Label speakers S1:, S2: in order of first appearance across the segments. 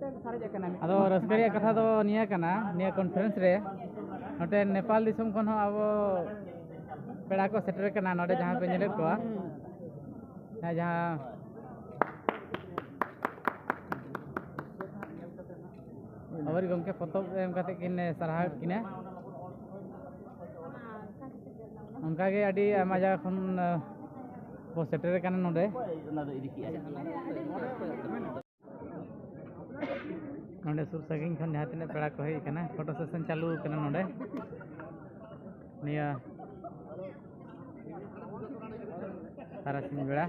S1: ᱟᱫᱚ ᱨᱟᱹᱥᱠᱟᱹ ᱨᱮᱭᱟᱜ ᱠᱟᱛᱷᱟ ᱫᱚ ᱱᱤᱭᱟᱹ ᱠᱟᱱᱟ, ᱱᱤᱭᱟᱹ ᱠᱚᱱᱯᱷᱟᱨᱮᱱᱥ ᱨᱮ ᱱᱚᱛᱮ ᱱᱮᱯᱟᱞ ᱫᱤᱥᱚᱢ ᱠᱷᱚᱱ ᱦᱚᱸ ᱟᱵᱚ ᱯᱮᱲᱟ ᱠᱚ ᱥᱮᱴᱮᱨ ᱠᱟᱱᱟ ᱱᱚᱰᱮ ᱡᱟᱦᱟᱸ ᱯᱮ ᱧᱮᱞᱮᱫ ᱠᱚᱣᱟ, ᱡᱟᱦᱟᱸ ᱟᱵᱚᱨᱤᱡ ᱜᱚᱢᱠᱮ ᱯᱚᱛᱚᱵ ᱮᱢ ᱠᱟᱛᱮ ᱠᱤᱱ ᱥᱟᱨᱦᱟᱣ ᱠᱤᱱᱟ, ᱚᱱᱠᱟᱜᱮ ᱟᱹᱰᱤ ᱟᱭᱢᱟ ᱡᱟᱭᱜᱟ ᱠᱷᱚᱱ ᱵᱚ ᱥᱮᱴᱮᱨ ᱠᱟᱱᱟ ᱱᱚᱰᱮ। नोडे सुर सागिन खन जहाँ तीन पेड़ा को हेज कना फोटो सेशन चालू कना नोडे निया तारासिन बेड़ा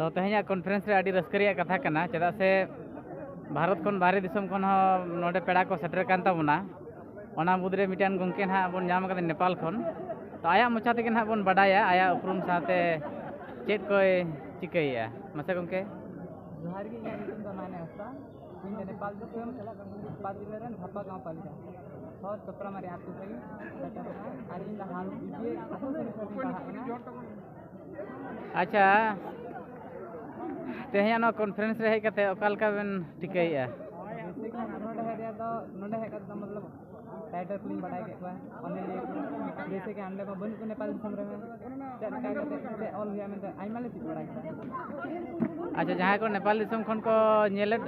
S1: तो तेहना कॉन्फ्रेंस रे आडी रस्करिया कथा कना चेदा से भारत खन बाहरी दिसम खन नोडे पेड़ा को सेटर कान ताबोना ओना मुद्रे मिटान गंके ना बन नाम कदे नेपाल खन तो आया मोचा तेगे ना बन बडाया आया उपरुम साथे चेत कोय चिकैया मसे गंके जोहार गी ᱤᱧᱟᱹᱜ ᱧᱩᱛᱩᱢ ᱫᱚ ᱢᱟᱭᱱᱟ ᱦᱟᱸᱥᱫᱟ ᱤᱧ ᱫᱚ ᱱᱮᱯᱟᱞ ᱫᱤᱥᱚᱢ ᱪᱟᱞᱟᱜ ᱠᱟᱱ ᱵᱟᱫ ᱡᱤᱞᱟ ᱨᱮᱱ ᱵᱷᱟᱯᱟ ᱜᱟᱶ ᱯᱟᱞᱤᱠᱟ ᱦᱚᱲ ᱪᱚᱛᱨᱟᱢᱟᱨᱤ ᱟᱹᱛᱩ ᱠᱷᱚᱱ ᱥᱮᱴᱮᱨ ᱠᱟᱱᱟ ᱟᱨ ᱤᱧ ᱫᱚ ᱦᱟᱞ ᱵᱤᱵᱤ ᱟᱹᱛᱩ ᱥᱮᱱᱤᱧ ᱯᱟᱲᱦᱟᱜ ᱠᱟᱱᱟ। अच्छा तेहना नो कॉन्फ्रेंस रे हेज कते ओका लका बेन टिकैया नोडे हेज दो नोडे हेज कते मतलब टाइटल फिल्म बढ़ाई के बा ओने जैसे कि अंडे बन को नेपाल दिसम रे चेक कते ऑल हुआ में आइमा ले चिक बढ़ाई। अच्छा जहाँ को नेपाल दिसम खन को नेलेट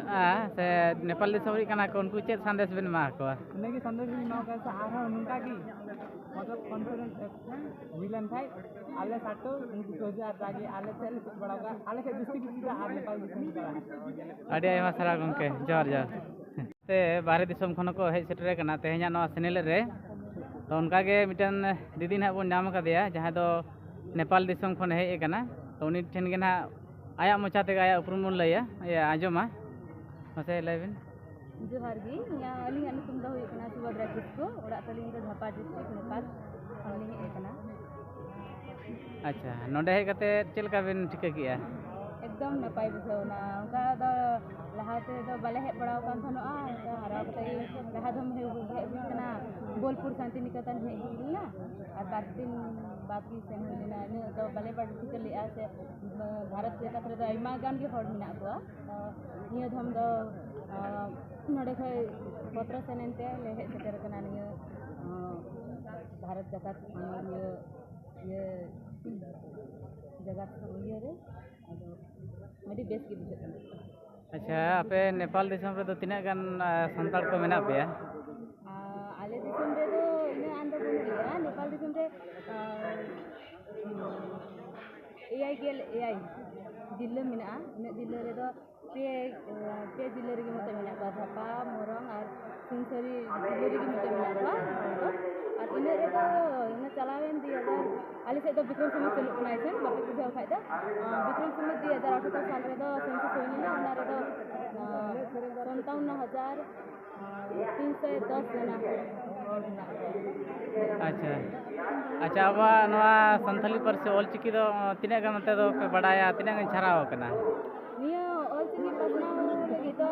S1: से नेपाल दिसम री कना को उनको चेक संदेश बेन मा को नेगी संदेश भी मा का आरा उनका की मतलब कॉन्फिडेंस विलन थाई आले साटो उनको सोजा आगे आले चल चिक बढ़ागा आले के डिस्ट्रिक्ट की आर नेपाल दिसम का अडे आयमा सारा गंके जोर जोर ते बाहरी दिसम खन को हेज सेटर कना तेहना नो सेनेल रे तो उनका के मिटन दीदी ना बन नाम कदेया जहाँ दो नेपाल दिसम खन हेज कना तो उनी ठेन के ना आया मोचा ते आया उपरुम बन लैया या आजमा मसे लाइबिन जोहार गी या अली अनुतुम दा हुई कना सुभद्रा किस्को ओड़ा तलिंग द झापा डिस्ट्रिक्ट नेपाल खनली हे कना। अच्छा नोडे हे कते चेलका बिन ठिका किया एकदम नपाय बुझावना उनका द लहाते द बाले हे पड़ाव कान थनोआ हरा कते लहादम हे कना बोलपुर शांति निकेतन हे हिलना और बात दिन बाकी सेन होलिना ने तो बाले बड ठिकली आ से भारत के कतरे द आइमा गान के हॉड मिना को निय धम द नोडे खय पत्र सेनेनते ले हे सेटर कना निय भारत जगत ये जगत ये रे अभी बेस की बुझे। अच्छा आपे नेपाल दिसम रे दो तिना गान संताल को मेना पे आले दिसम रे दो इने आंदो बन गया नेपाल दिसम रे एआई गेल एआई जिल्ला मेना इन जिल्ला रे दो पे जिल्ला रे मते मेना बा झापा मोरंग और सिंसरी जिल्ला रे मते मेना बा और इन रे दो इन चलावेन दिया दो आले से दो विक्रम संवत चलु कनाय छन बापे बुझाव खाय दा विक्रम संवत 2078 साल रे दो सेंसस होइना ओना रे दो 57,310 जना। अच्छा अच्छा अब नवा संथाली पर से ऑल चिकी दो तिना गा मते दो पे बडाया तिना गा छराव कना निया ऑल चिकी पसना लगी तो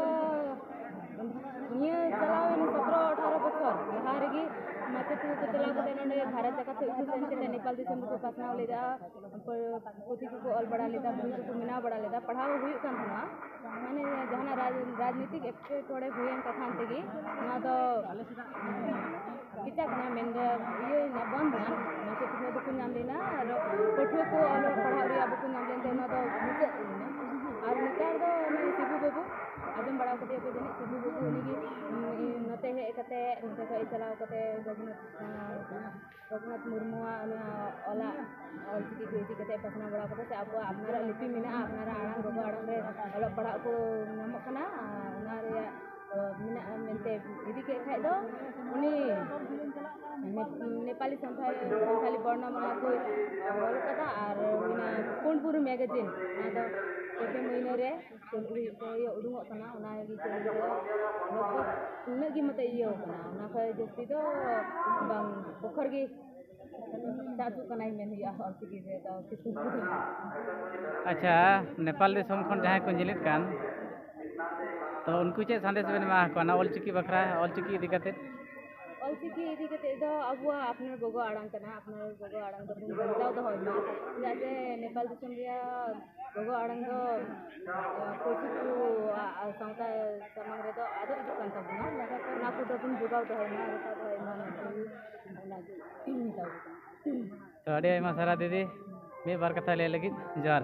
S1: निया चलावेन 17-18 बछर लहार गी मते तू को चला को नोडे भारत जगत सेन के नेपाल दिसम को पसनाव लेदा पोथी को ऑल बड़ा लेदा बुक को मिना बड़ा लेदा पढ़ाव हुई कान थना माने जहाना राजनीतिक एक्टे थोड़े हुएन कथान तेगी ना तो किचा ना मेन ये ना बंद ना मते तो बुक नाम देना और पठुए को ऑल पढ़ाव रे बुक नाम देन ना तो मुझे और निकार दो ने सिबू बाबू आजम बड़ा कते को जने सिबू बाबू उनी नते हे कते नते को चलाव कते रघुनाथ मुर्मुआ ओला ऑल चिकी को इति कते पसना बड़ा कते से अब अपनारा लिपि मिना अपनारा आड़ांग गोगो आड़ांग रे ओला पढ़ा को नाम कना ओना रे मिना मेनते इदी के खाय दो उनी नेपाली संथाली वर्णमाला को ऑल कदा और मिना कोनपुर मैगजीन ना दो
S2: प्रति महीने रे उडुंगों कना उना गी उन्नत गी मते इयो कना उना खै जस्ती तो बांग पोखर गी साजु कना ही मेन या ऑलचिकी रे तो किसु
S1: अच्छा नेपाल दिसम खन जहां को जिलित कान तो उनको चे संदेश बेन मा कोना ऑलचिकी बखरा ऑलचिकी इदी कते
S2: ऑलचिकी इदी कते दो अबुआ अपने गोगो आड़ांग कना अपने गोगो आड़ांग दो बुन बंजाव दो होइमा जाते नेपाल दिसम रिया गोगो आड़ांग दो कोचिकु साउता समांग रे दो आदो इदु कान तबुना ना को दो बुन जुगाव दो होइमा रता दो होइमा ना
S1: तो अड़े आयमा सारा दीदी मे बार कथा ले लगी जार